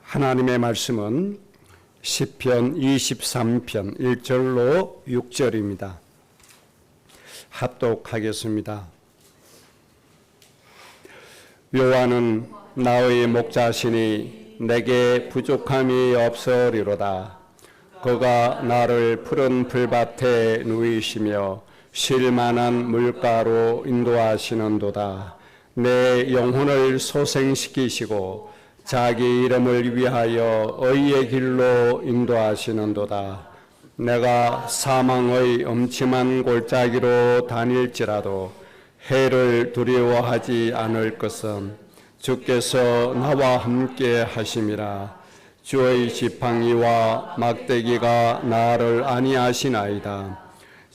하나님의 말씀은 시편 23편 1절로 6절입니다. 합독하겠습니다. 여호와는 나의 목자시니 내게 부족함이 없으리로다. 그가 나를 푸른 풀밭에 누이시며 쉴 만한 물가로 인도하시는도다. 내 영혼을 소생시키시고 자기 이름을 위하여 의의 길로 인도하시는도다. 내가 사망의 엄침한 골짜기로 다닐지라도 해를 두려워하지 않을 것은 주께서 나와 함께 하심이라. 주의 지팡이와 막대기가 나를 안위하시나이다.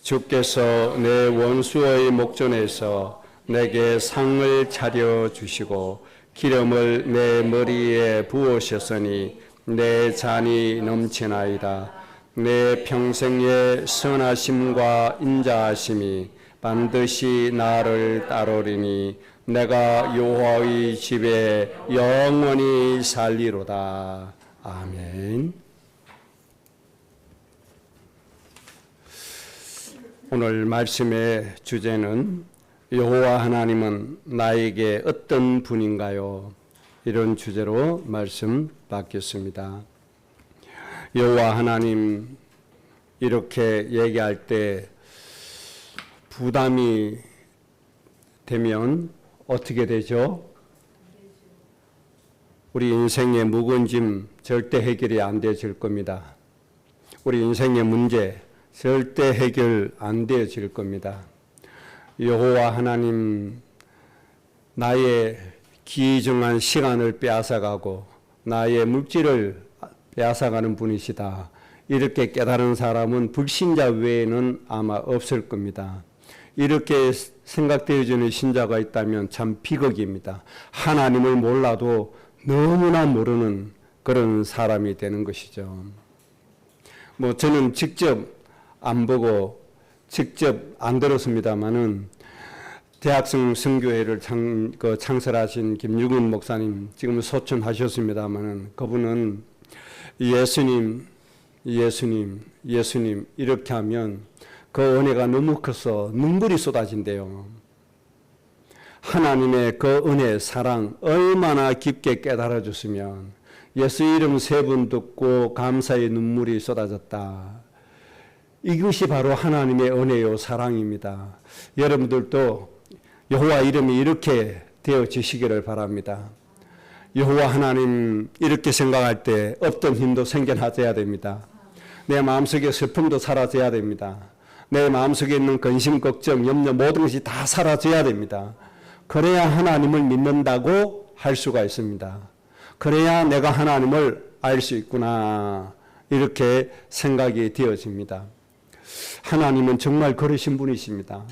주께서 내 원수의 목전에서 내게 상을 차려 주시고 기름을 내 머리에 부으셨으니 내 잔이 넘치나이다. 내 평생의 선하심과 인자하심이 반드시 나를 따르리니 내가 여호와의 집에 영원히 살리로다. 아멘. 오늘 말씀의 주제는 여호와 하나님은 나에게 어떤 분인가요? 이런 주제로 말씀 받겠습니다. 여호와 하나님 이렇게 얘기할 때 부담이 되면 어떻게 되죠? 우리 인생의 묵은 짐 절대 해결이 안 되어질 겁니다. 우리 인생의 문제 절대 해결 안 되어질 겁니다. 여호와 하나님 나의 귀중한 시간을 빼앗아가고 나의 물질을 빼앗아가는 분이시다. 이렇게 깨달은 사람은 불신자 외에는 아마 없을 겁니다. 이렇게 생각되어지는 신자가 있다면 참 비극입니다. 하나님을 몰라도 너무나 모르는 그런 사람이 되는 것이죠. 저는 직접 안 보고 직접 안 들었습니다마는 대학생 선교회를 창설하신 김유근 목사님 지금 소천하셨습니다마는 그분은 예수님 이렇게 하면 그 은혜가 너무 커서 눈물이 쏟아진대요. 하나님의 그 은혜, 사랑 얼마나 깊게 깨달아 줬으면 예수 이름 3번 듣고 감사의 눈물이 쏟아졌다. 이것이 바로 하나님의 은혜요 사랑입니다. 여러분들도 여호와 이름이 이렇게 되어지시기를 바랍니다. 여호와 하나님 이렇게 생각할 때 없던 힘도 생겨나져야 됩니다. 내 마음속에 슬픔도 사라져야 됩니다. 내 마음속에 있는 근심, 걱정, 염려 모든 것이 다 사라져야 됩니다. 그래야 하나님을 믿는다고 할 수가 있습니다. 그래야 내가 하나님을 알 수 있구나 이렇게 생각이 되어집니다. 하나님은 정말 그러신 분이십니다.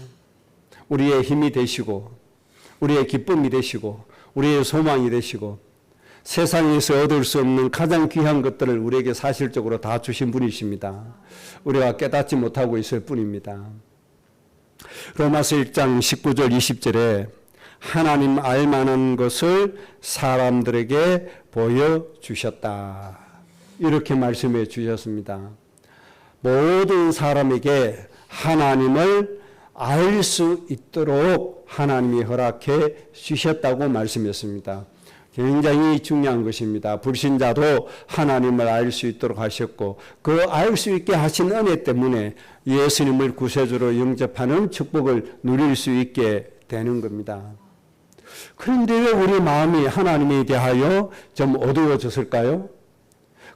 우리의 힘이 되시고 우리의 기쁨이 되시고 우리의 소망이 되시고 세상에서 얻을 수 없는 가장 귀한 것들을 우리에게 사실적으로 다 주신 분이십니다. 우리가 깨닫지 못하고 있을 뿐입니다. 로마서 1장 19절 20절에 하나님 알만한 것을 사람들에게 보여주셨다. 이렇게 말씀해 주셨습니다. 모든 사람에게 하나님을 알 수 있도록 하나님이 허락해 주셨다고 말씀했습니다. 굉장히 중요한 것입니다. 불신자도 하나님을 알 수 있도록 하셨고 그 알 수 있게 하신 은혜 때문에 예수님을 구세주로 영접하는 축복을 누릴 수 있게 되는 겁니다. 그런데 왜 우리 마음이 하나님에 대하여 좀 어두워졌을까요?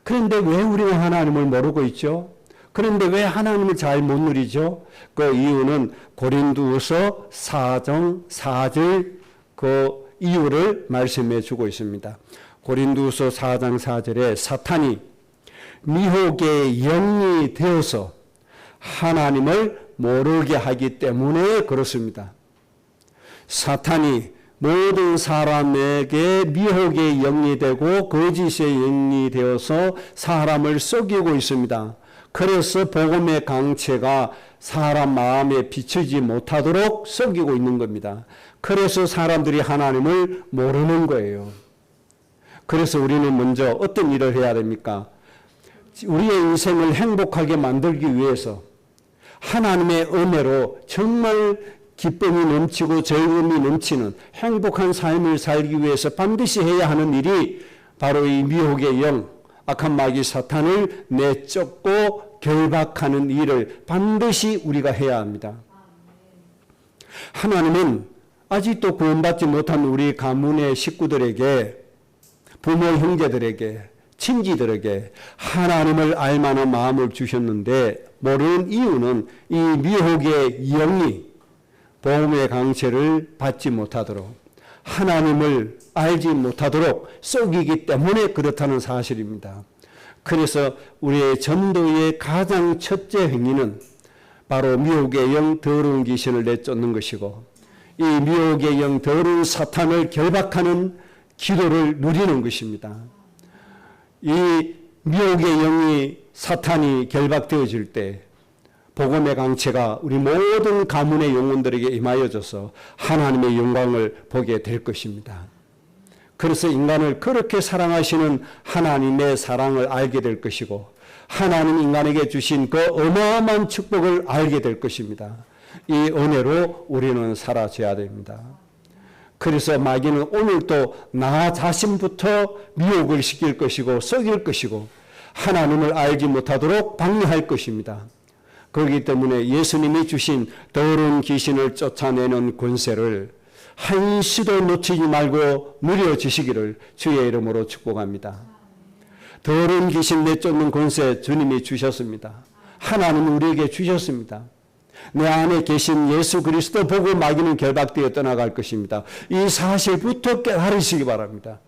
그런데 왜 우리는 하나님을 모르고 있죠? 그런데 왜 하나님을 잘 못 누리죠? 그 이유는 고린도후서 4장 4절 그 이유를 말씀해 주고 있습니다. 고린도후서 4장 4절에 사탄이 미혹의 영이 되어서 하나님을 모르게 하기 때문에 그렇습니다. 사탄이 모든 사람에게 미혹의 영이 되고 거짓의 영이 되어서 사람을 속이고 있습니다. 그래서 복음의 강체가 사람 마음에 비추지 못하도록 속이고 있는 겁니다. 그래서 사람들이 하나님을 모르는 거예요. 그래서 우리는 먼저 어떤 일을 해야 됩니까? 우리의 인생을 행복하게 만들기 위해서 하나님의 은혜로 정말 기쁨이 넘치고 즐거움이 넘치는 행복한 삶을 살기 위해서 반드시 해야 하는 일이 바로 이 미혹의 영, 악한 마귀 사탄을 내쫓고 결박하는 일을 반드시 우리가 해야 합니다. 하나님은 아직도 구원받지 못한 우리 가문의 식구들에게, 부모 형제들에게, 친지들에게 하나님을 알만한 마음을 주셨는데 모르는 이유는 이 미혹의 영이 복음의 강체를 받지 못하도록, 하나님을 알지 못하도록 속이기 때문에 그렇다는 사실입니다. 그래서 우리의 전도의 가장 첫째 행위는 바로 미혹의 영, 더러운 귀신을 내쫓는 것이고, 이 미혹의 영, 더러운 사탄을 결박하는 기도를 누리는 것입니다. 이 미혹의 영이, 사탄이 결박되어질 때 복음의 강체가 우리 모든 가문의 영혼들에게 임하여져서 하나님의 영광을 보게 될 것입니다. 그래서 인간을 그렇게 사랑하시는 하나님의 사랑을 알게 될 것이고, 하나님 인간에게 주신 그 어마어마한 축복을 알게 될 것입니다. 이 은혜로 우리는 사라져야 됩니다. 그래서 마귀는 오늘도 나 자신부터 미혹을 시킬 것이고 속일 것이고 하나님을 알지 못하도록 방해할 것입니다. 그렇기 때문에 예수님이 주신 더러운 귀신을 쫓아내는 권세를 한시도 놓치지 말고 누려주시기를 주의 이름으로 축복합니다. 더러운 귀신 내쫓는 권세 주님이 주셨습니다. 하나님은 우리에게 주셨습니다. 내 안에 계신 예수 그리스도 보고 마귀는 결박되어 떠나갈 것입니다. 이 사실부터 깨달으시기 바랍니다.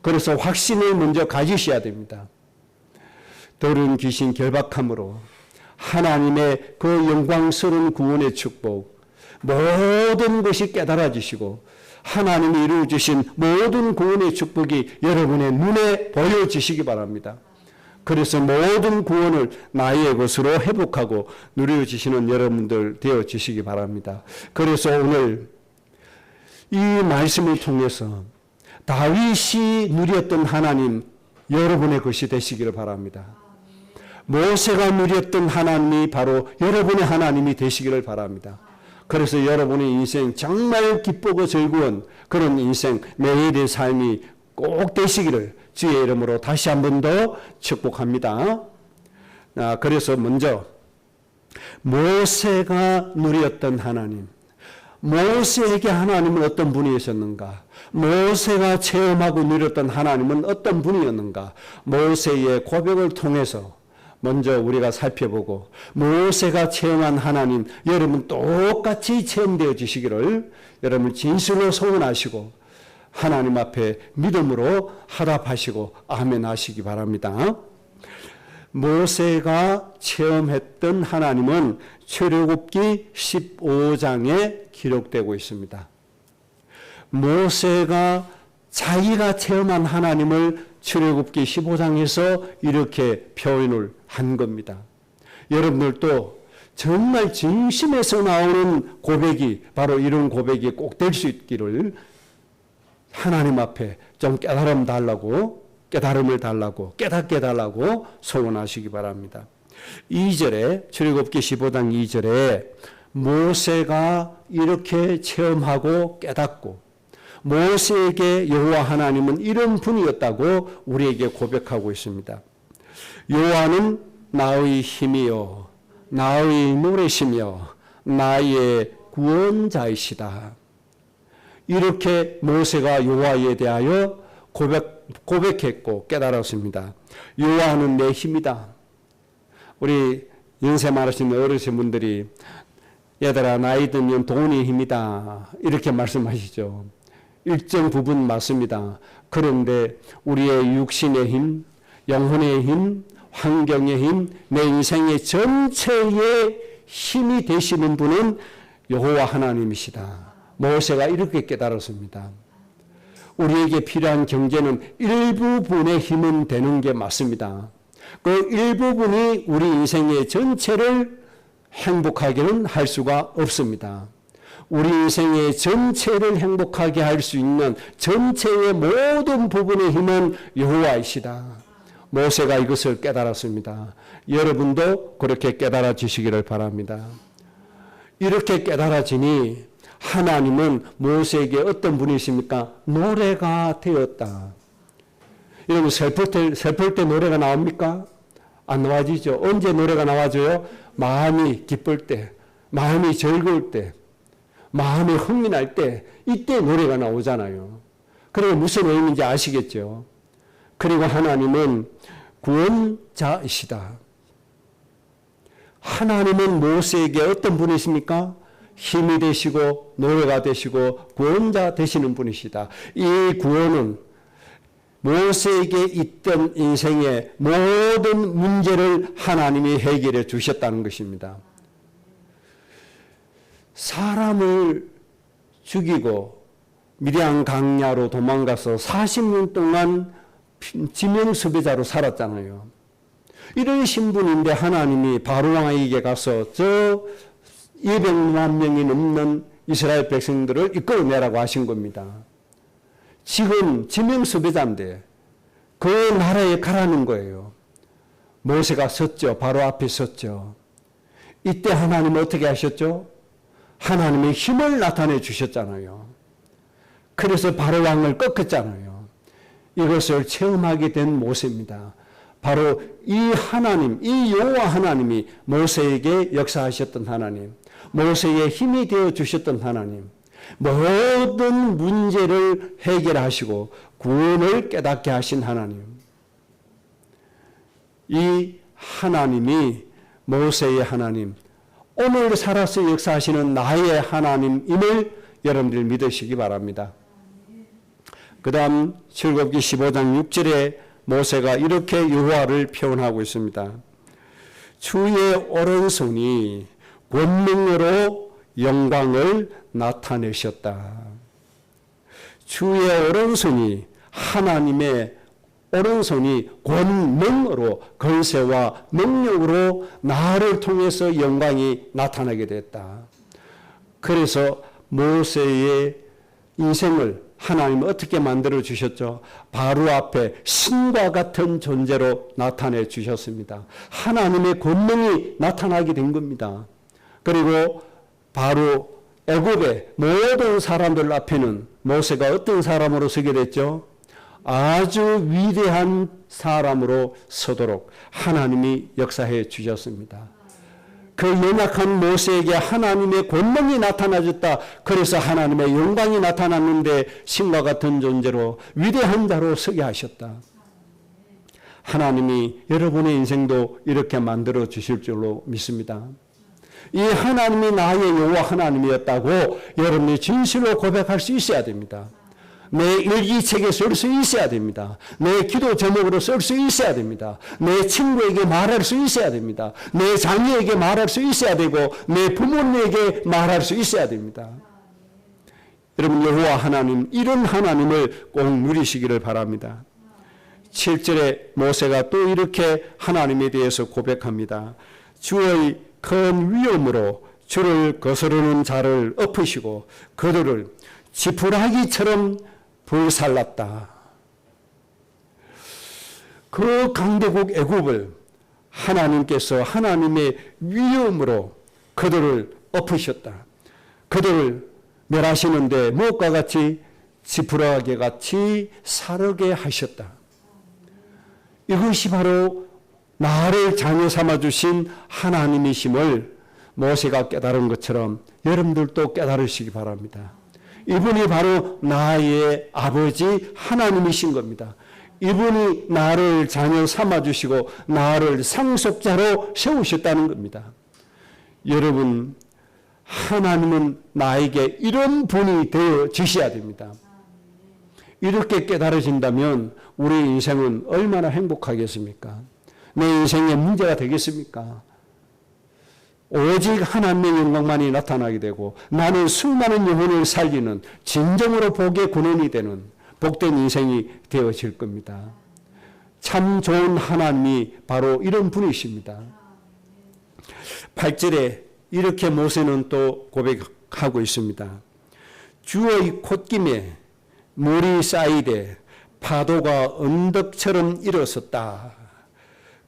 그래서 확신을 먼저 가지셔야 됩니다. 더러운 귀신 결박함으로 하나님의 그 영광스러운 구원의 축복, 모든 것이 깨달아지시고 하나님이 이루어주신 모든 구원의 축복이 여러분의 눈에 보여지시기 바랍니다. 그래서 모든 구원을 나의 것으로 회복하고 누려주시는 여러분들 되어주시기 바랍니다. 그래서 오늘 이 말씀을 통해서 다윗이 누렸던 하나님, 여러분의 것이 되시기를 바랍니다. 모세가 누렸던 하나님이 바로 여러분의 하나님이 되시기를 바랍니다. 그래서 여러분의 인생 정말 기쁘고 즐거운 그런 인생, 매일의 삶이 꼭 되시기를 주의 이름으로 다시 한 번 더 축복합니다. 그래서 먼저 모세가 누렸던 하나님, 모세에게 하나님은 어떤 분이셨는가? 모세가 체험하고 누렸던 하나님은 어떤 분이었는가? 모세의 고백을 통해서 먼저 우리가 살펴보고 모세가 체험한 하나님 여러분 똑같이 체험되어 주시기를 여러분 진실로 소원하시고 하나님 앞에 믿음으로 화답하시고 아멘 하시기 바랍니다. 모세가 체험했던 하나님은 출애굽기 15장에 기록되고 있습니다. 모세가 자기가 체험한 하나님을 출애굽기 15장에서 이렇게 표현을 한 겁니다. 여러분들도 정말 진심에서 나오는 고백이 바로 이런 고백이 꼭 될 수 있기를 하나님 앞에 좀 깨달음을 달라고 깨닫게 달라고 소원하시기 바랍니다. 2절에 출애굽기 15장 2절에 모세가 이렇게 체험하고 깨닫고 모세에게 여호와 하나님은 이런 분이었다고 우리에게 고백하고 있습니다. 여호와는 나의 힘이요 나의 노래시며 나의 구원자이시다. 이렇게 모세가 여호와에 대하여 고백했고 깨달았습니다. 여호와는 내 힘이다. 우리 연세 많으신 어르신분들이 얘들아 나이 들면 돈이 힘이다 이렇게 말씀하시죠. 일정 부분 맞습니다. 그런데 우리의 육신의 힘, 영혼의 힘, 환경의 힘, 내 인생의 전체의 힘이 되시는 분은 여호와 하나님이시다. 모세가 이렇게 깨달았습니다. 우리에게 필요한 경제는 일부분의 힘은 되는 게 맞습니다. 그 일부분이 우리 인생의 전체를 행복하게는 할 수가 없습니다. 우리 인생의 전체를 행복하게 할 수 있는 전체의 모든 부분의 힘은 여호와이시다. 모세가 이것을 깨달았습니다. 여러분도 그렇게 깨달아 주시기를 바랍니다. 이렇게 깨달아지니 하나님은 모세에게 어떤 분이십니까? 노래가 되었다. 여러분 슬플 때 노래가 나옵니까? 안 나와지죠. 언제 노래가 나와줘요? 마음이 기쁠 때, 마음이 즐거울 때, 마음이 흥이 날 때, 이때 노래가 나오잖아요. 그리고 무슨 의미인지 아시겠죠? 그리고 하나님은 구원자이시다. 하나님은 모세에게 어떤 분이십니까? 힘이 되시고 노래가 되시고 구원자 되시는 분이시다. 이 구원은 모세에게 있던 인생의 모든 문제를 하나님이 해결해 주셨다는 것입니다. 사람을 죽이고 미디안 강야로 도망가서 40년 동안 지명수배자로 살았잖아요. 이런 신분인데 하나님이 바로왕에게 가서 저 200만 명이 넘는 이스라엘 백성들을 이끌어내라고 하신 겁니다. 지금 지명수배자인데 그 나라에 가라는 거예요. 모세가 섰죠. 바로 앞에 섰죠. 이때 하나님은 어떻게 하셨죠? 하나님의 힘을 나타내 주셨잖아요. 그래서 바로왕을 꺾었잖아요. 이것을 체험하게 된 모세입니다. 바로 이 하나님, 이 여호와 하나님이 모세에게 역사하셨던 하나님, 모세의 힘이 되어 주셨던 하나님, 모든 문제를 해결하시고 구원을 깨닫게 하신 하나님. 이 하나님이 모세의 하나님, 오늘 살아서 역사하시는 나의 하나님임을 여러분들 믿으시기 바랍니다. 그 다음 출애굽기 15장 6절에 모세가 이렇게 여호와를 표현하고 있습니다. 주의 오른손이 권능으로 영광을 나타내셨다. 주의 오른손이, 하나님의 오른손이 권능으로, 권세와 능력으로 나를 통해서 영광이 나타나게 됐다. 그래서 모세의 인생을 하나님은 어떻게 만들어 주셨죠? 바로 앞에 신과 같은 존재로 나타내 주셨습니다. 하나님의 권능이 나타나게 된 겁니다. 그리고 바로 애굽의 모든 사람들 앞에는 모세가 어떤 사람으로 서게 됐죠? 아주 위대한 사람으로 서도록 하나님이 역사해 주셨습니다. 그 연약한 모세에게 하나님의 권능이 나타나졌다. 그래서 하나님의 영광이 나타났는데 신과 같은 존재로 위대한 자로 서게 하셨다. 하나님이 여러분의 인생도 이렇게 만들어 주실 줄로 믿습니다. 이 하나님이 나의 여호와 하나님이었다고 여러분이 진실로 고백할 수 있어야 됩니다. 내 일기책에 쓸 수 있어야 됩니다. 내 기도 제목으로 쓸 수 있어야 됩니다. 내 친구에게 말할 수 있어야 됩니다. 내 자녀에게 말할 수 있어야 되고 내 부모님에게 말할 수 있어야 됩니다. 여러분, 여호와 하나님, 이런 하나님을 꼭 누리시기를 바랍니다. 7절에 모세가 또 이렇게 하나님에 대해서 고백합니다. 주의 큰 위엄으로 주를 거스르는 자를 엎으시고 그들을 지푸라기처럼 불살랐다. 그 강대국 애굽을 하나님께서 하나님의 위엄으로 그들을 엎으셨다. 그들을 멸하시는데 무엇과 같이 지푸라기 같이 사르게 하셨다. 이것이 바로 나를 자녀 삼아주신 하나님이심을 모세가 깨달은 것처럼 여러분들도 깨달으시기 바랍니다. 이분이 바로 나의 아버지 하나님이신 겁니다. 이분이 나를 자녀 삼아주시고 나를 상속자로 세우셨다는 겁니다. 여러분, 하나님은 나에게 이런 분이 되어 주셔야 됩니다. 이렇게 깨달아진다면 우리 인생은 얼마나 행복하겠습니까? 내 인생에 문제가 되겠습니까? 오직 하나님의 영광만이 나타나게 되고 나는 수많은 영혼을 살리는 진정으로 복의 근원이 되는 복된 인생이 되어질 겁니다. 참 좋은 하나님이 바로 이런 분이십니다. 8절에 이렇게 모세는 또 고백하고 있습니다. 주의 콧김에 물이 쌓이되 파도가 언덕처럼 일어섰다.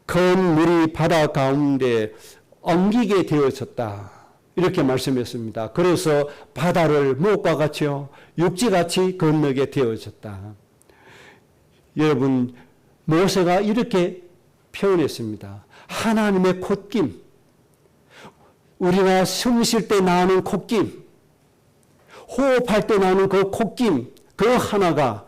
큰 물이 바다 가운데 엉기게 되어졌다. 이렇게 말씀했습니다. 그래서 바다를 무엇과 같이요? 육지같이 건너게 되어졌다. 여러분, 모세가 이렇게 표현했습니다. 하나님의 콧김, 우리가 숨 쉴 때 나는 콧김, 호흡할 때 나는 그 콧김, 그 하나가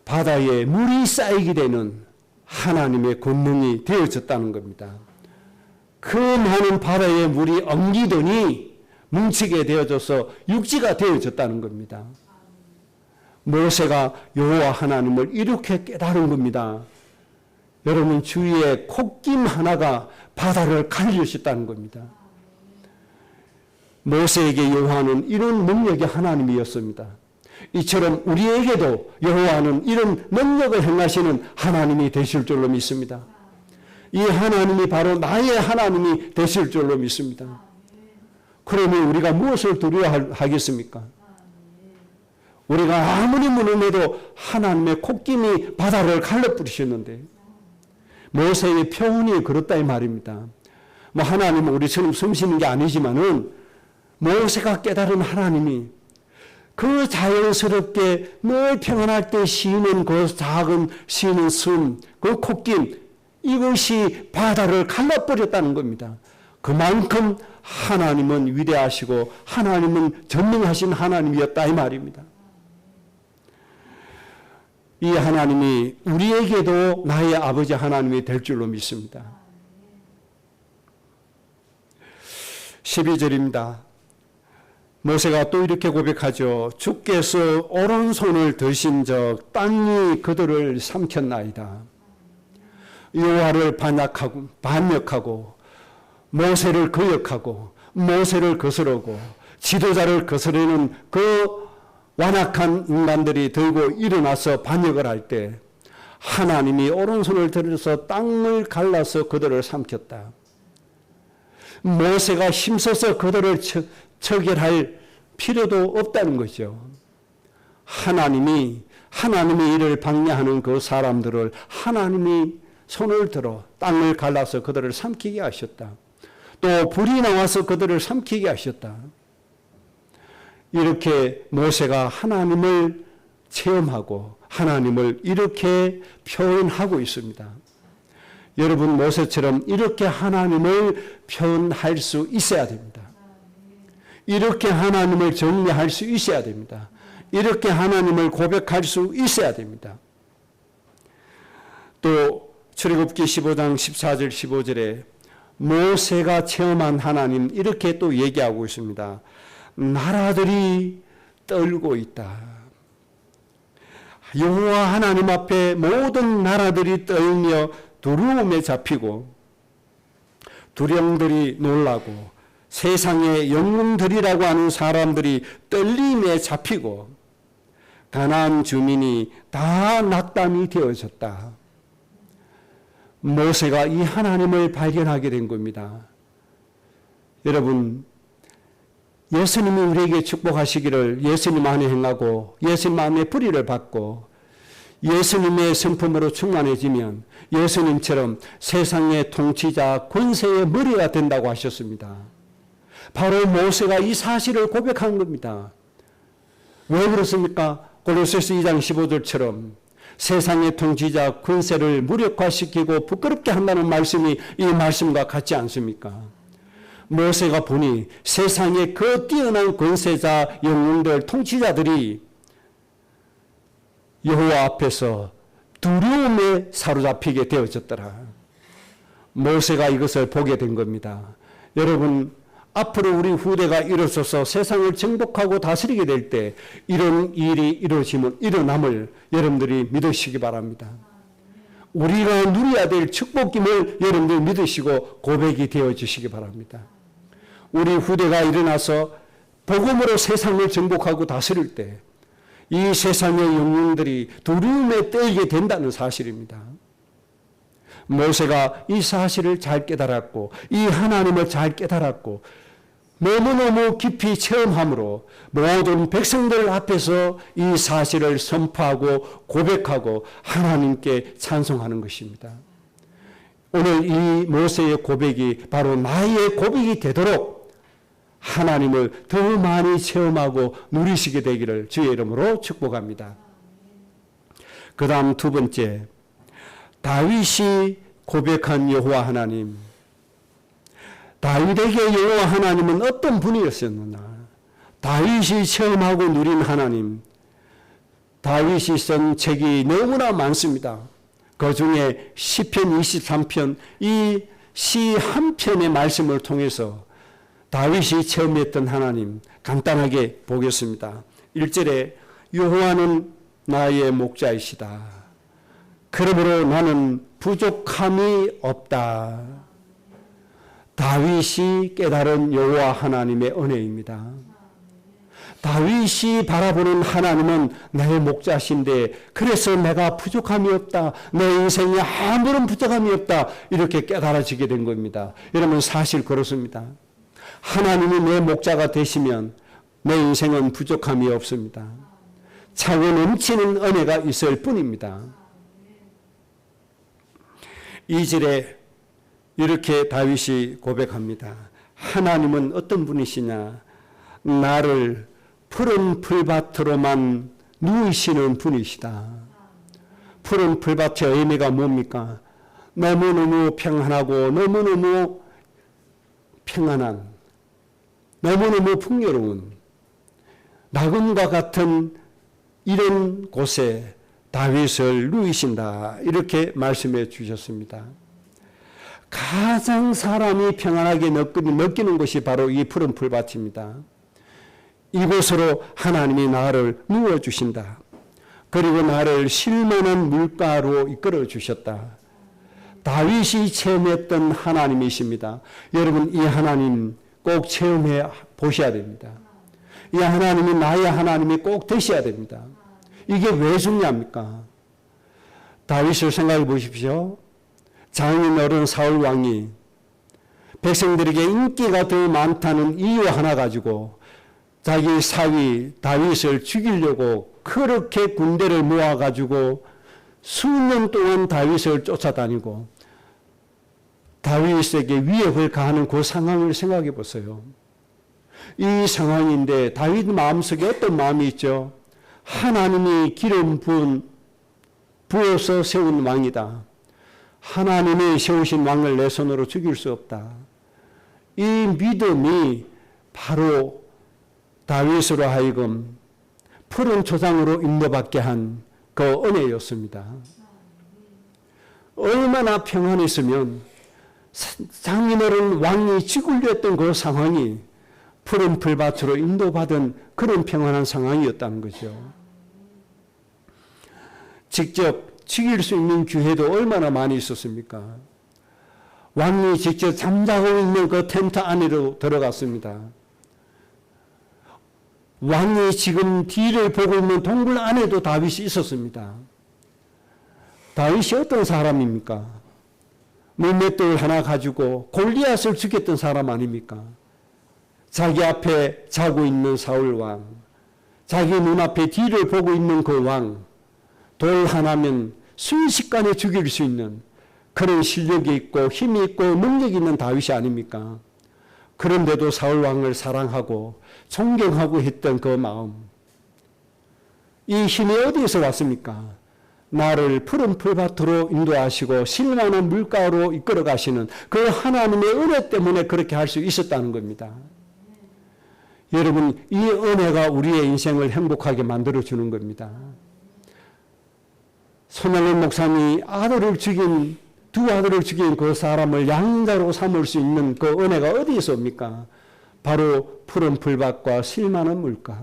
바다에 물이 쌓이게 되는 하나님의 권능이 되어졌다는 겁니다. 그 많은 바다에 물이 엉기더니 뭉치게 되어져서 육지가 되어졌다는 겁니다. 모세가 여호와 하나님을 이렇게 깨달은 겁니다. 여러분, 주위에 콧김 하나가 바다를 가르셨다는 겁니다. 모세에게 여호와는 이런 능력의 하나님이었습니다. 이처럼 우리에게도 여호와는 이런 능력을 행하시는 하나님이 되실 줄로 믿습니다. 이 하나님이 바로 나의 하나님이 되실 줄로 믿습니다. 그러면 우리가 무엇을 두려워하겠습니까? 우리가 아무리 무능해도 하나님의 콧김이 바다를 갈라버리셨는데 모세의 표현이 그렇다 이 말입니다. 뭐 하나님은 우리처럼 숨쉬는 게 아니지만은 모세가 깨달은 하나님이 그 자연스럽게 늘 평안할 때 쉬는 그 작은 쉬는 숨, 그 콧김, 이것이 바다를 갈라버렸다는 겁니다. 그만큼 하나님은 위대하시고 하나님은 전능하신 하나님이었다 이 말입니다. 이 하나님이 우리에게도 나의 아버지 하나님이 될 줄로 믿습니다. 12절입니다. 모세가 또 이렇게 고백하죠. 주께서 오른손을 드신 적 땅이 그들을 삼켰나이다. 여호와를 반역하고 모세를 거역하고 모세를 거스르고 지도자를 거스르는 그 완악한 인간들이 들고 일어나서 반역을 할 때 하나님이 오른손을 들어서 땅을 갈라서 그들을 삼켰다. 모세가 힘써서 그들을 처결할 필요도 없다는 거죠. 하나님이 이를 방해하는 그 사람들을 하나님이 손을 들어 땅을 갈라서 그들을 삼키게 하셨다. 또 불이 나와서 그들을 삼키게 하셨다. 이렇게 모세가 하나님을 체험하고 하나님을 이렇게 표현하고 있습니다. 여러분, 모세처럼 이렇게 하나님을 표현할 수 있어야 됩니다. 이렇게 하나님을 정리할 수 있어야 됩니다. 이렇게 하나님을 고백할 수 있어야 됩니다. 또 출애굽기 15장 14절 15절에 모세가 체험한 하나님 이렇게 또 얘기하고 있습니다. 나라들이 떨고 있다. 여호와 하나님 앞에 모든 나라들이 떨며 두려움에 잡히고 두령들이 놀라고 세상의 영웅들이라고 하는 사람들이 떨림에 잡히고 가나안 주민이 다 낙담이 되어졌다. 모세가 이 하나님을 발견하게 된 겁니다. 여러분, 예수님이 우리에게 축복하시기를 예수님 안에 행하고 예수님 안에 불의를 받고 예수님의 성품으로 충만해지면 예수님처럼 세상의 통치자 권세의 머리가 된다고 하셨습니다. 바로 모세가 이 사실을 고백한 겁니다. 왜 그렇습니까? 골로새서 2장 15절처럼 세상의 통치자 권세를 무력화시키고 부끄럽게 한다는 말씀이 이 말씀과 같지 않습니까? 모세가 보니 세상의 그 뛰어난 권세자 영웅들 통치자들이 여호와 앞에서 두려움에 사로잡히게 되어졌더라. 모세가 이것을 보게 된 겁니다. 여러분, 앞으로 우리 후대가 일어서서 세상을 정복하고 다스리게 될 때 이런 일이 일어남을 여러분들이 믿으시기 바랍니다. 우리가 누려야 될 축복임을 여러분들 믿으시고 고백이 되어주시기 바랍니다. 우리 후대가 일어나서 복음으로 세상을 정복하고 다스릴 때 이 세상의 영웅들이 두려움에 떨게 된다는 사실입니다. 모세가 이 사실을 잘 깨달았고 이 하나님을 잘 깨달았고 너무너무 깊이 체험함으로 모든 백성들 앞에서 이 사실을 선포하고 고백하고 하나님께 찬송하는 것입니다. 오늘 이 모세의 고백이 바로 나의 고백이 되도록 하나님을 더 많이 체험하고 누리시게 되기를 주의 이름으로 축복합니다. 그 다음 두 번째, 다윗이 고백한 여호와 하나님. 다윗에게 여호와 하나님은 어떤 분이었었느냐? 다윗이 체험하고 누린 하나님. 다윗이 쓴 책이 너무나 많습니다. 그 중에 시편 23편, 이 시 한 편의 말씀을 통해서 다윗이 체험했던 하나님 간단하게 보겠습니다. 1절에 여호와는 나의 목자이시다. 그러므로 나는 부족함이 없다. 다윗이 깨달은 여호와 하나님의 은혜입니다. 다윗이 바라보는 하나님은 나의 목자신데 그래서 내가 부족함이 없다. 내 인생에 아무런 부족함이 없다. 이렇게 깨달아지게 된 겁니다. 여러분 사실 그렇습니다. 하나님이 내 목자가 되시면 내 인생은 부족함이 없습니다. 차고 넘치는 은혜가 있을 뿐입니다. 2절에 이렇게 다윗이 고백합니다. 하나님은 어떤 분이시냐? 나를 푸른 풀밭으로만 누이시는 분이시다. 푸른 풀밭의 의미가 뭡니까? 너무너무 평안하고 너무너무 평안한, 너무너무 풍요로운 낙원과 같은 이런 곳에 다윗을 누이신다. 이렇게 말씀해 주셨습니다. 가장 사람이 평안하게 느끼는 것이 바로 이 푸른 풀밭입니다. 이곳으로 하나님이 나를 누워주신다. 그리고 나를 쉴만한 물가로 이끌어 주셨다. 다윗이 체험했던 하나님이십니다. 여러분 이 하나님 꼭 체험해 보셔야 됩니다. 이 하나님이 나의 하나님이 꼭 되셔야 됩니다. 이게 왜 중요합니까? 다윗을 생각해 보십시오. 장인 어른 사울 왕이 백성들에게 인기가 더 많다는 이유 하나 가지고 자기 사위 다윗을 죽이려고 그렇게 군대를 모아가지고 수년 동안 다윗을 쫓아다니고 다윗에게 위협을 가하는 그 상황을 생각해 보세요. 이 상황인데 다윗 마음속에 어떤 마음이 있죠? 하나님이 기름 부어서 세운 왕이다. 하나님이 세우신 왕을 내 손으로 죽일 수 없다. 이 믿음이 바로 다윗으로 하여금 푸른 초장으로 인도받게 한 그 은혜였습니다. 얼마나 평안했으면 장인어른 왕이 죽으려 했던 그 상황이 푸른 풀밭으로 인도받은 그런 평안한 상황이었다는 거죠. 직접 죽일 수 있는 기회도 얼마나 많이 있었습니까? 왕이 직접 잠자고 있는 그 텐트 안으로 들어갔습니다. 왕이 지금 뒤를 보고 있는 동굴 안에도 다윗이 있었습니다. 다윗이 어떤 사람입니까? 물맷돌 하나 가지고 골리앗을 죽였던 사람 아닙니까? 자기 앞에 자고 있는 사울 왕, 자기 눈앞에 뒤를 보고 있는 그 왕, 돌 하나면 순식간에 죽일 수 있는 그런 실력이 있고 힘이 있고 능력이 있는 다윗이 아닙니까? 그런데도 사울 왕을 사랑하고 존경하고 했던 그 마음, 이 힘이 어디에서 왔습니까? 나를 푸른 풀밭으로 인도하시고 실만한 물가로 이끌어 가시는 그 하나님의 은혜 때문에 그렇게 할 수 있었다는 겁니다. 여러분 이 은혜가 우리의 인생을 행복하게 만들어주는 겁니다. 손흥민 목사님이 두 아들을 죽인 그 사람을 양자로 삼을 수 있는 그 은혜가 어디에서 옵니까? 바로 푸른 풀밭과 실만한 물가.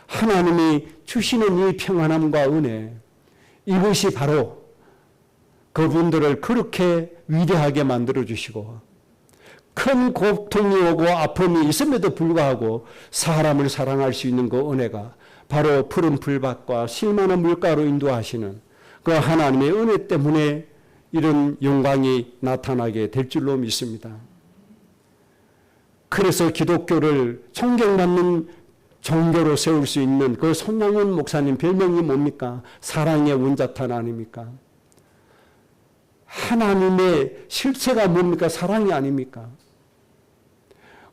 하나님이 주시는 이 평안함과 은혜, 이것이 바로 그분들을 그렇게 위대하게 만들어주시고 큰 고통이 오고 아픔이 있음에도 불구하고 사람을 사랑할 수 있는 그 은혜가 바로 푸른 풀밭과 실만한 물가로 인도하시는 그 하나님의 은혜 때문에 이런 영광이 나타나게 될 줄로 믿습니다. 그래서 기독교를 존경받는 종교로 세울 수 있는 그 손양원 목사님 별명이 뭡니까? 사랑의 원자탄 아닙니까? 하나님의 실체가 뭡니까? 사랑이 아닙니까?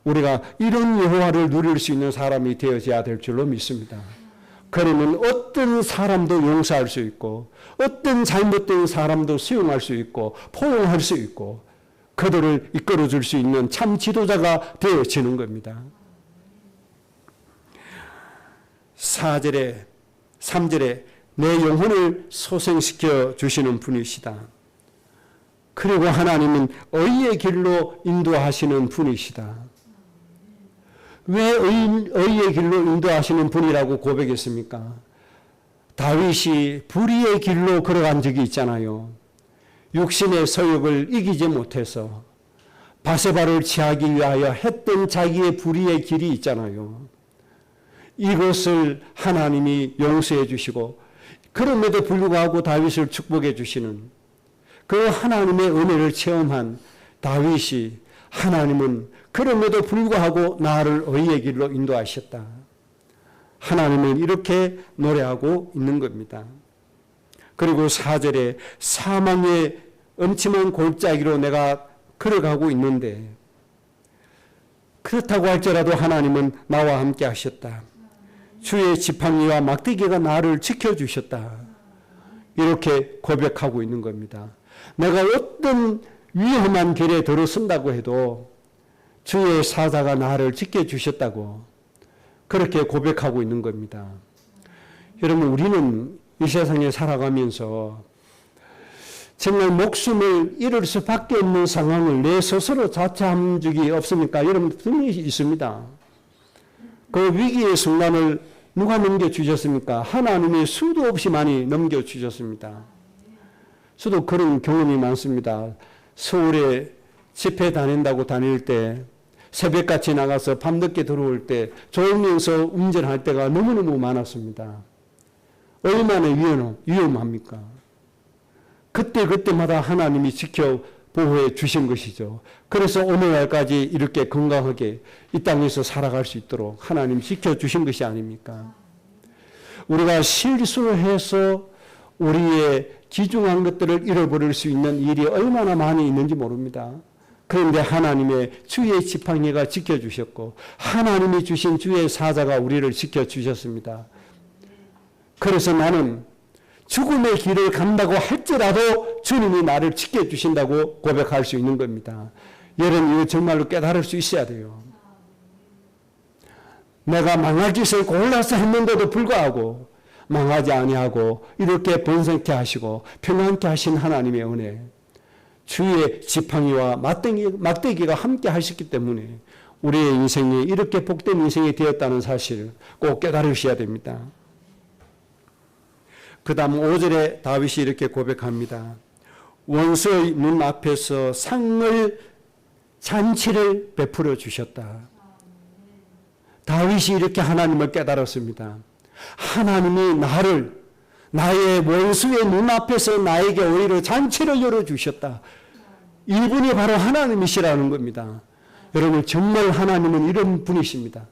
우리가 이런 여호와를 누릴 수 있는 사람이 되어져야 될 줄로 믿습니다. 그러면 어떤 사람도 용서할 수 있고 어떤 잘못된 사람도 수용할 수 있고 포용할 수 있고 그들을 이끌어줄 수 있는 참 지도자가 되어지는 겁니다. 4절에 3절에 내 영혼을 소생시켜 주시는 분이시다. 그리고 하나님은 의의 길로 인도하시는 분이시다. 왜 의의 길로 인도하시는 분이라고 고백했습니까? 다윗이 불의의 길로 걸어간 적이 있잖아요. 육신의 서욕을 이기지 못해서 바세바를 취하기 위하여 했던 자기의 불의의 길이 있잖아요. 이것을 하나님이 용서해 주시고 그럼에도 불구하고 다윗을 축복해 주시는 그 하나님의 은혜를 체험한 다윗이 하나님은 그럼에도 불구하고 나를 의의 길로 인도하셨다. 하나님은 이렇게 노래하고 있는 겁니다. 그리고 4절에 사망의 엄침한 골짜기로 내가 걸어가고 있는데 그렇다고 할지라도 하나님은 나와 함께 하셨다. 주의 지팡이와 막대기가 나를 지켜주셨다. 이렇게 고백하고 있는 겁니다. 내가 어떤 위험한 길에 들어선다고 해도 주의 사자가 나를 지켜주셨다고 그렇게 고백하고 있는 겁니다. 여러분, 우리는 이 세상에 살아가면서 정말 목숨을 잃을 수밖에 없는 상황을 내 스스로 자처한 적이 없습니까? 여러분, 분명히 있습니다. 그 위기의 순간을 누가 넘겨주셨습니까? 하나님이 수도 없이 많이 넘겨주셨습니다. 저도 그런 경험이 많습니다. 서울에 집회 다닌다고 다닐 때 새벽같이 나가서 밤늦게 들어올 때 졸면서 운전할 때가 너무너무 많았습니다. 얼마나 위험합니까? 그때마다 하나님이 지켜 보호해 주신 것이죠. 그래서 오늘날까지 이렇게 건강하게 이 땅에서 살아갈 수 있도록 하나님 지켜주신 것이 아닙니까? 우리가 실수해서 우리의 귀중한 것들을 잃어버릴 수 있는 일이 얼마나 많이 있는지 모릅니다. 그런데 하나님의 주의 지팡이가 지켜주셨고 하나님이 주신 주의 사자가 우리를 지켜주셨습니다. 그래서 나는 죽음의 길을 간다고 할지라도 주님이 나를 지켜주신다고 고백할 수 있는 겁니다. 여러분, 이거 정말로 깨달을 수 있어야 돼요. 내가 망할 짓을 골라서 했는데도 불구하고 망하지 아니하고 이렇게 번성케 하시고 평안케 하신 하나님의 은혜, 주의 지팡이와 막대기가 함께 하셨기 때문에 우리의 인생이 이렇게 복된 인생이 되었다는 사실을 꼭 깨달으셔야 됩니다. 그 다음 5절에 다윗이 이렇게 고백합니다. 원수의 눈 앞에서 잔치를 베풀어 주셨다. 다윗이 이렇게 하나님을 깨달았습니다. 하나님이 나의 원수의 눈앞에서 나에게 오히려 잔치를 열어주셨다. 이분이 바로 하나님이시라는 겁니다. 여러분, 정말 하나님은 이런 분이십니다.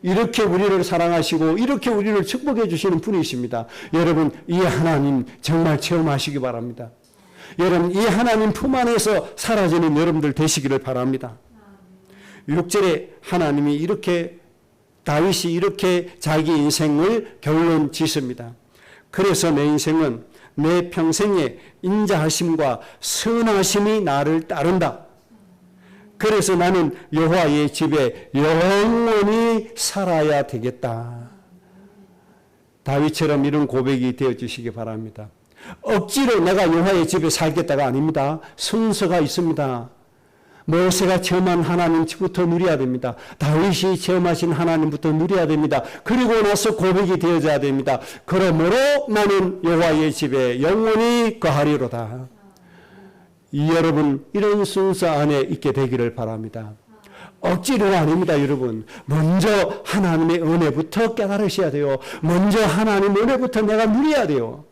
이렇게 우리를 사랑하시고 이렇게 우리를 축복해 주시는 분이십니다. 여러분, 이 하나님 정말 체험하시기 바랍니다. 여러분, 이 하나님 품 안에서 사라지는 여러분들 되시기를 바랍니다. 6절에 하나님이 다윗이 이렇게 자기 인생을 결론 짓습니다. 그래서 내 인생은 내 평생의 인자하심과 선하심이 나를 따른다. 그래서 나는 여호와의 집에 영원히 살아야 되겠다. 다윗처럼 이런 고백이 되어주시기 바랍니다. 억지로 내가 여호와의 집에 살겠다가 아닙니다. 순서가 있습니다. 모세가 체험한 하나님부터 누려야 됩니다. 다윗이 체험하신 하나님부터 누려야 됩니다. 그리고 나서 고백이 되어져야 됩니다. 그러므로 나는 여호와의 집에 영원히 거하리로다. 여러분, 이런 순서 안에 있게 되기를 바랍니다. 억지로가 아닙니다, 여러분. 먼저 하나님의 은혜부터 깨달으셔야 돼요. 먼저 하나님의 은혜부터 내가 누려야 돼요.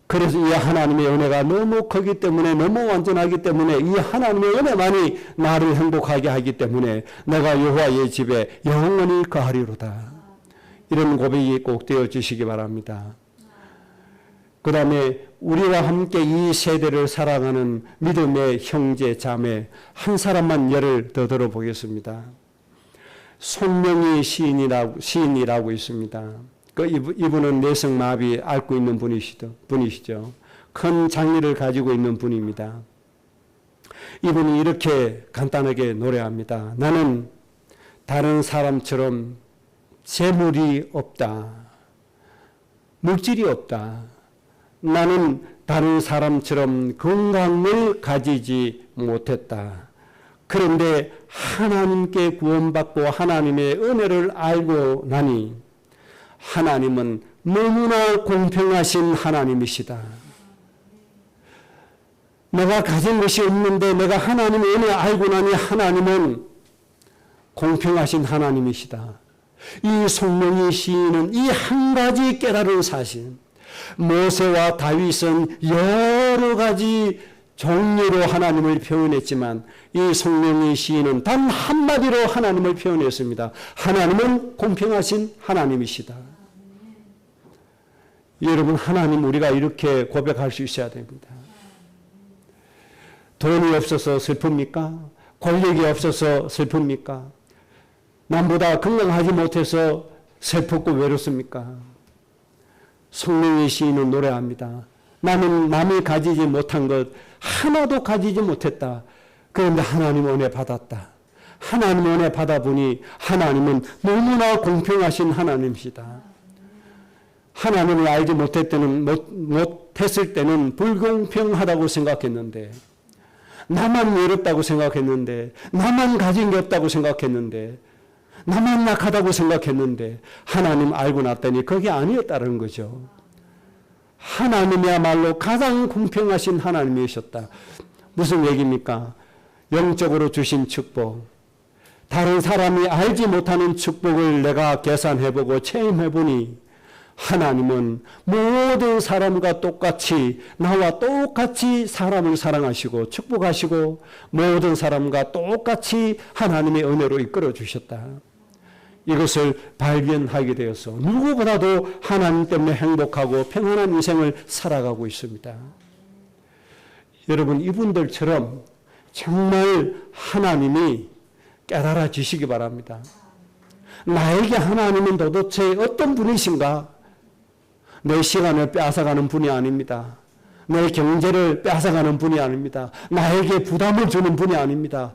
그래서 이 하나님의 은혜가 너무 크기 때문에, 너무 완전하기 때문에, 이 하나님의 은혜만이 나를 행복하게 하기 때문에 내가 여호와의 집에 영원히 거하리로다. 이런 고백이 꼭 되어주시기 바랍니다. 그 다음에 우리와 함께 이 세대를 사랑하는 믿음의 형제 자매 한 사람만 예를 더 들어보겠습니다. 손명희 시인이라고 있습니다. 이분은 뇌성마비 앓고 있는 분이시죠. 큰 장애를 가지고 있는 분입니다. 이분이 이렇게 간단하게 노래합니다. 나는 다른 사람처럼 재물이 없다. 물질이 없다. 나는 다른 사람처럼 건강을 가지지 못했다. 그런데 하나님께 구원받고 하나님의 은혜를 알고 나니 하나님은 너무나 공평하신 하나님이시다. 내가 가진 것이 없는데 내가 하나님의 은혜 알고 나니 하나님은 공평하신 하나님이시다. 이 손명희 시인은 이 한 가지 깨달은 사실, 모세와 다윗은 여러 가지 종류로 하나님을 표현했지만 이 손명희 시인은 단 한마디로 하나님을 표현했습니다. 하나님은 공평하신 하나님이시다. 여러분, 하나님 우리가 이렇게 고백할 수 있어야 됩니다. 돈이 없어서 슬픕니까? 권력이 없어서 슬픕니까? 남보다 건강하지 못해서 슬프고 외롭습니까? 손명희 시인은 노래합니다. 나는 남이 가지지 못한 것 하나도 가지지 못했다. 그런데 하나님 은혜 받았다. 하나님 은혜 받아보니 하나님은 너무나 공평하신 하나님이시다. 하나님을 알지 못했을 때는 불공평하다고 생각했는데, 나만 외롭다고 생각했는데, 나만 가진 게 없다고 생각했는데, 나만 약하다고 생각했는데 하나님 알고 났더니 그게 아니었다는 거죠. 하나님이야말로 가장 공평하신 하나님이셨다. 무슨 얘기입니까? 영적으로 주신 축복, 다른 사람이 알지 못하는 축복을 내가 계산해보고 체험해보니 하나님은 모든 사람과 똑같이, 나와 똑같이 사람을 사랑하시고 축복하시고 모든 사람과 똑같이 하나님의 은혜로 이끌어 주셨다. 이것을 발견하게 되어서 누구보다도 하나님 때문에 행복하고 평안한 인생을 살아가고 있습니다. 여러분, 이분들처럼 정말 하나님이 깨달아 주시기 바랍니다. 나에게 하나님은 도대체 어떤 분이신가? 내 시간을 빼앗아가는 분이 아닙니다. 내 경제를 빼앗아가는 분이 아닙니다. 나에게 부담을 주는 분이 아닙니다.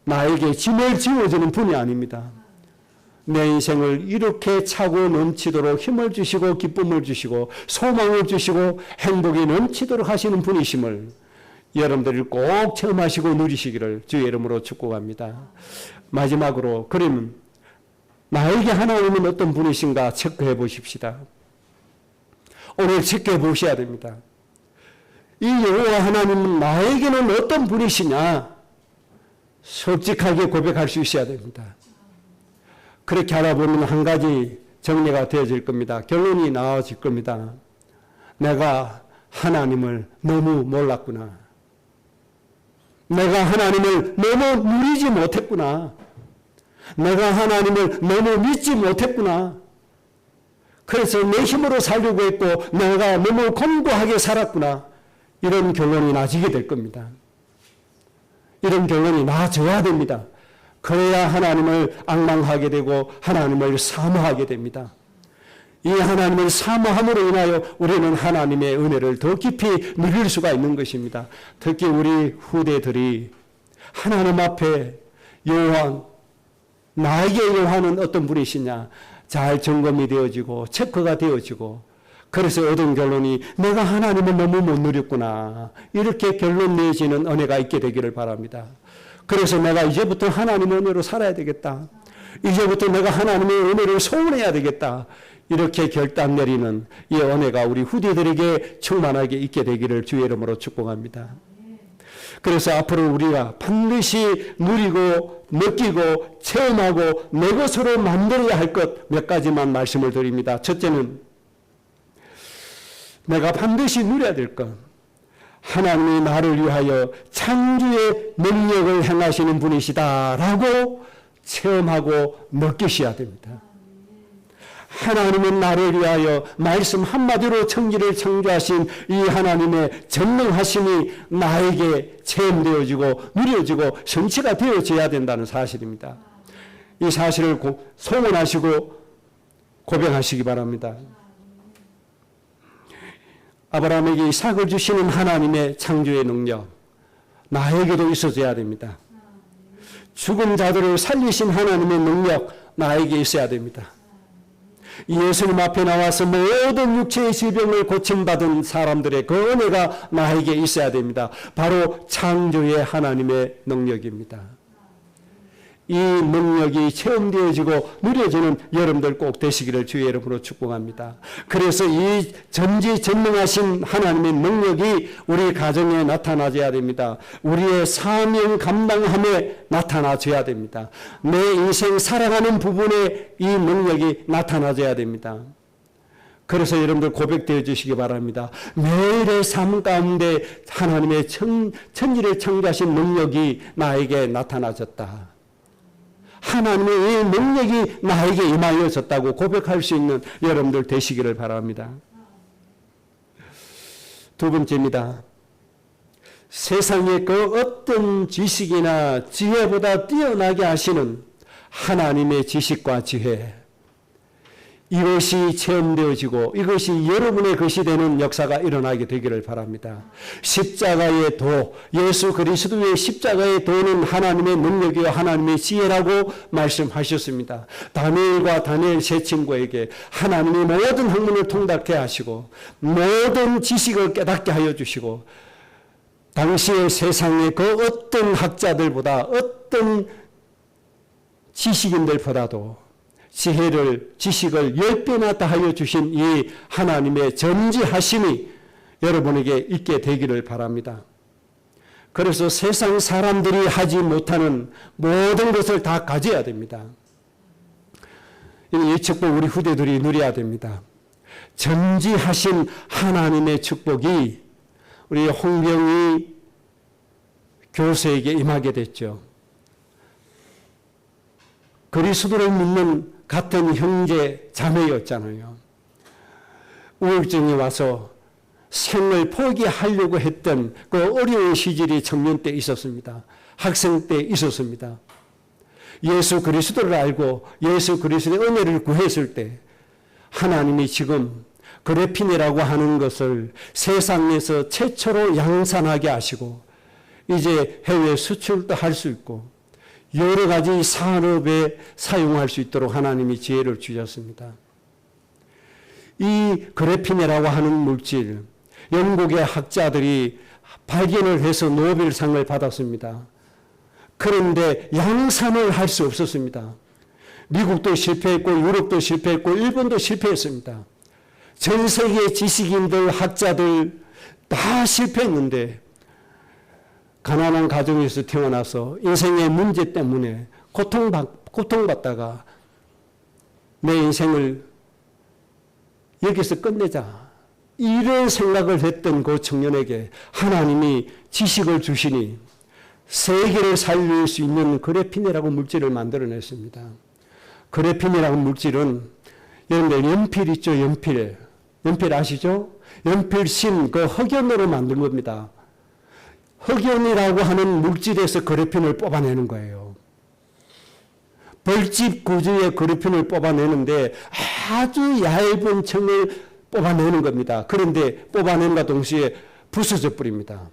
나에게 짐을 지워주는 분이 아닙니다. 내 인생을 이렇게 차고 넘치도록 힘을 주시고 기쁨을 주시고 소망을 주시고 행복이 넘치도록 하시는 분이심을 여러분들이 꼭 체험하시고 누리시기를 주의 이름으로 축복합니다. 마지막으로, 그러면 나에게 하나님은 어떤 분이신가 체크해 보십시다. 오늘 체크해 보셔야 됩니다. 이 여호와 하나님은 나에게는 어떤 분이시냐 솔직하게 고백할 수 있어야 됩니다. 그렇게 알아보면 한 가지 정리가 되어질 겁니다. 결론이 나와질 겁니다. 내가 하나님을 너무 몰랐구나. 내가 하나님을 너무 누리지 못했구나. 내가 하나님을 너무 믿지 못했구나. 그래서 내 힘으로 살려고 했고 내가 너무 공고하게 살았구나. 이런 결론이 나지게 될 겁니다. 이런 결론이 나져야 됩니다. 그래야 하나님을 앙망하게 되고 하나님을 사모하게 됩니다. 이 하나님을 사모함으로 인하여 우리는 하나님의 은혜를 더 깊이 누릴 수가 있는 것입니다. 특히 우리 후대들이 하나님 앞에 나에게 여호와는 어떤 분이시냐 잘 점검이 되어지고 체크가 되어지고, 그래서 얻은 결론이 내가 하나님을 너무 못 누렸구나, 이렇게 결론 내지는 은혜가 있게 되기를 바랍니다. 그래서 내가 이제부터 하나님의 은혜로 살아야 되겠다. 이제부터 내가 하나님의 은혜를 소원해야 되겠다. 이렇게 결단 내리는 이 은혜가 우리 후대들에게 충만하게 있게 되기를 주의 이름으로 축복합니다. 그래서 앞으로 우리가 반드시 누리고 느끼고 체험하고 내 것으로 만들어야 할 것 몇 가지만 말씀을 드립니다. 첫째는 내가 반드시 누려야 될 것, 하나님이 나를 위하여 창조의 능력을 행하시는 분이시다라고 체험하고 느끼셔야 됩니다. 하나님은 나를 위하여 말씀 한마디로 천지를 창조하신 이 하나님의 전능하심이 나에게 체험되어지고 누려지고 성취가 되어져야 된다는 사실입니다. 이 사실을 소원하시고 고백하시기 바랍니다. 아브라함에게 이삭을 주시는 하나님의 창조의 능력, 나에게도 있어져야 됩니다. 죽은 자들을 살리신 하나님의 능력, 나에게 있어야 됩니다. 예수님 앞에 나와서 모든 육체의 질병을 고침받은 사람들의 그 은혜가 나에게 있어야 됩니다. 바로 창조의 하나님의 능력입니다. 이 능력이 체험되어지고 누려지는 여러분들 꼭 되시기를 주의 이름으로 축복합니다. 그래서 이 전지전능하신 하나님의 능력이 우리 가정에 나타나줘야 됩니다. 우리의 사명 감당함에 나타나줘야 됩니다. 내 인생 살아가는 부분에 이 능력이 나타나줘야 됩니다. 그래서 여러분들 고백되어 주시기 바랍니다. 매일의 삶 가운데 하나님의 천지를 창조하신 능력이 나에게 나타나졌다. 하나님의 이 능력이 나에게 임하여졌다고 고백할 수 있는 여러분들 되시기를 바랍니다. 두 번째입니다. 세상의 그 어떤 지식이나 지혜보다 뛰어나게 하시는 하나님의 지식과 지혜, 이것이 체험되어지고 이것이 여러분의 것이 되는 역사가 일어나게 되기를 바랍니다. 십자가의 도, 예수 그리스도의 십자가의 도는 하나님의 능력이요 하나님의 지혜라고 말씀하셨습니다. 다니엘과 다니엘 세 친구에게 하나님이 모든 학문을 통달케 하시고 모든 지식을 깨닫게 하여 주시고 당시의 세상의 그 어떤 학자들보다 어떤 지식인들보다도 지식을 10배나 더하여 주신 이 하나님의 전지하심이 여러분에게 있게 되기를 바랍니다. 그래서 세상 사람들이 하지 못하는 모든 것을 다 가져야 됩니다. 이 축복 우리 후대들이 누려야 됩니다. 전지하신 하나님의 축복이 우리 홍병희 교수에게 임하게 됐죠. 그리스도를 믿는 같은 형제 자매였잖아요. 우울증이 와서 생을 포기하려고 했던 그 어려운 시절이 청년 때 있었습니다. 학생 때 있었습니다. 예수 그리스도를 알고 예수 그리스도의 은혜를 구했을 때 하나님이 지금 그래핀이라고 하는 것을 세상에서 최초로 양산하게 하시고 이제 해외 수출도 할 수 있고 여러 가지 산업에 사용할 수 있도록 하나님이 지혜를 주셨습니다. 이 그래핀이라고 하는 물질, 영국의 학자들이 발견을 해서 노벨상을 받았습니다. 그런데 양산을 할 수 없었습니다. 미국도 실패했고 유럽도 실패했고 일본도 실패했습니다. 전 세계 지식인들, 학자들 다 실패했는데 가난한 가정에서 태어나서 인생의 문제 때문에 고통받다가 내 인생을 여기서 끝내자 이런 생각을 했던 그 청년에게 하나님이 지식을 주시니 세계를 살릴 수 있는 그래핀이라고 물질을 만들어냈습니다. 그래핀이라고 물질은 여러분들 연필 있죠? 연필 아시죠? 연필심 그 흑연으로 만든 겁니다. 흑연이라고 하는 물질에서 그래핀을 뽑아내는 거예요. 벌집 구조의 그래핀을 뽑아내는데 아주 얇은 층을 뽑아내는 겁니다. 그런데 뽑아낸과 동시에 부서져 버립니다.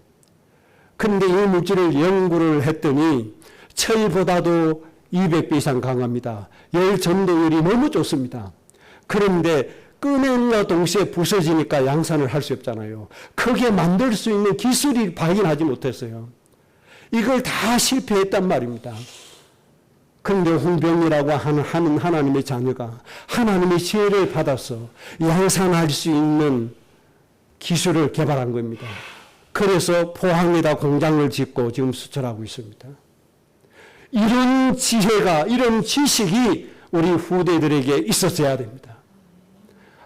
그런데 이 물질을 연구를 했더니 철보다도 200배 이상 강합니다. 열 전도율이 너무 좋습니다. 그런데 꺼낸과 동시에 부서지니까 양산을 할 수 없잖아요. 크게 만들 수 있는 기술이 발견하지 못했어요. 이걸 다 실패했단 말입니다. 그런데 홍병이라고 하는 하나님의 자녀가 하나님의 지혜를 받아서 양산할 수 있는 기술을 개발한 겁니다. 그래서 포항에다 공장을 짓고 지금 수출하고 있습니다. 이런 지혜가, 이런 지식이 우리 후대들에게 있었어야 됩니다.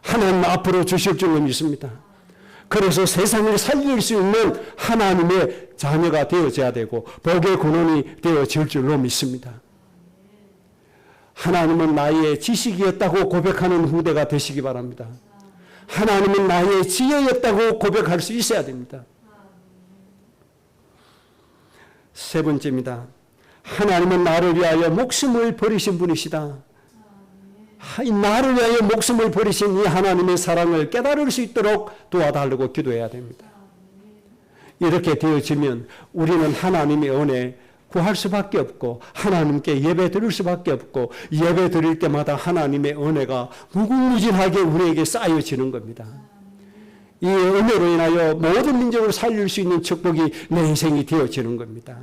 하나님 앞으로 주실 줄로 믿습니다. 그래서 세상을 살릴 수 있는 하나님의 자녀가 되어져야 되고 복의 근원이 되어질 줄로 믿습니다. 하나님은 나의 지식이었다고 고백하는 후대가 되시기 바랍니다. 하나님은 나의 지혜였다고 고백할 수 있어야 됩니다. 세 번째입니다. 하나님은 나를 위하여 목숨을 버리신 분이시다. 나를 위하여 목숨을 버리신 이 하나님의 사랑을 깨달을 수 있도록 도와달라고 기도해야 됩니다. 이렇게 되어지면 우리는 하나님의 은혜 구할 수밖에 없고 하나님께 예배 드릴 수밖에 없고 예배 드릴 때마다 하나님의 은혜가 무궁무진하게 우리에게 쌓여지는 겁니다. 이 은혜로 인하여 모든 민족을 살릴 수 있는 축복이 내 인생이 되어지는 겁니다.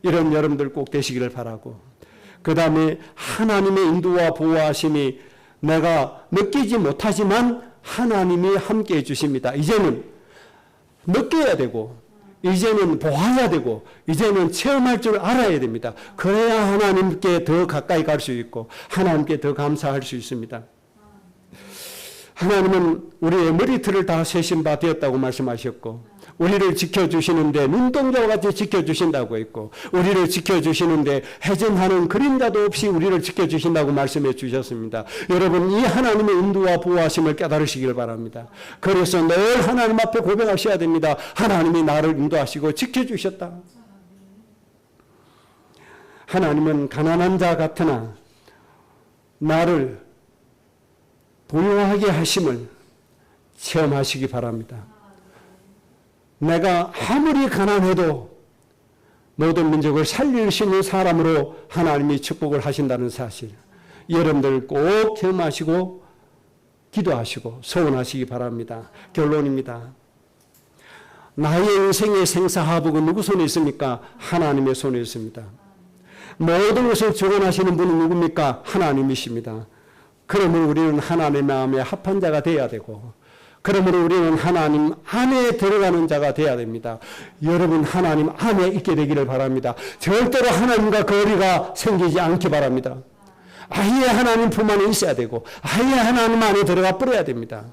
이런 여러분들 꼭 되시기를 바라고, 그 다음에 하나님의 인도와 보호하심이 내가 느끼지 못하지만 하나님이 함께해 주십니다. 이제는 느껴야 되고 이제는 보아야 되고 이제는 체험할 줄 알아야 됩니다. 그래야 하나님께 더 가까이 갈 수 있고 하나님께 더 감사할 수 있습니다. 하나님은 우리의 머리털을 다 세신 바 되었다고 말씀하셨고 우리를 지켜주시는데 눈동자와 같이 지켜주신다고 했고 우리를 지켜주시는데 해전하는 그림자도 없이 우리를 지켜주신다고 말씀해 주셨습니다. 여러분 이 하나님의 인도와 보호하심을 깨달으시길 바랍니다. 그래서 늘 하나님 앞에 고백하셔야 됩니다. 하나님이 나를 인도하시고 지켜주셨다. 하나님은 가난한 자 같으나 나를 부유하게 하심을 체험하시기 바랍니다. 내가 아무리 가난해도 모든 민족을 살릴 수 있는 사람으로 하나님이 축복을 하신다는 사실, 여러분들 꼭 체험하시고 기도하시고 소원하시기 바랍니다. 결론입니다. 나의 인생의 생사화복은 누구 손에 있습니까? 하나님의 손에 있습니다. 모든 것을 주관하시는 분은 누굽니까? 하나님이십니다. 그러면 우리는 하나님의 마음에 합한 자가 되어야 되고 그러므로 우리는 하나님 안에 들어가는 자가 되어야 됩니다. 여러분 하나님 안에 있게 되기를 바랍니다. 절대로 하나님과 거리가 생기지 않기 바랍니다. 아예 하나님 품 안에 있어야 되고 아예 하나님 안에 들어가 버려야 됩니다.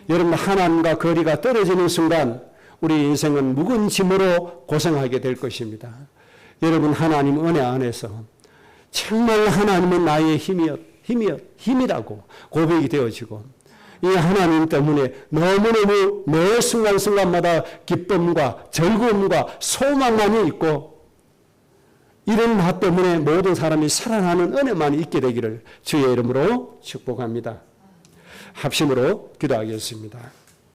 여러분 하나님과 거리가 떨어지는 순간 우리 인생은 묵은 짐으로 고생하게 될 것입니다. 여러분 하나님 은혜 안에서 정말 하나님은 나의 힘이라고 고백이 되어지고 이 하나님 때문에 너무너무 매 순간순간마다 기쁨과 즐거움과 소망만이 있고 이런 나 때문에 모든 사람이 사랑하는 은혜만이 있게 되기를 주의 이름으로 축복합니다. 합심으로 기도하겠습니다.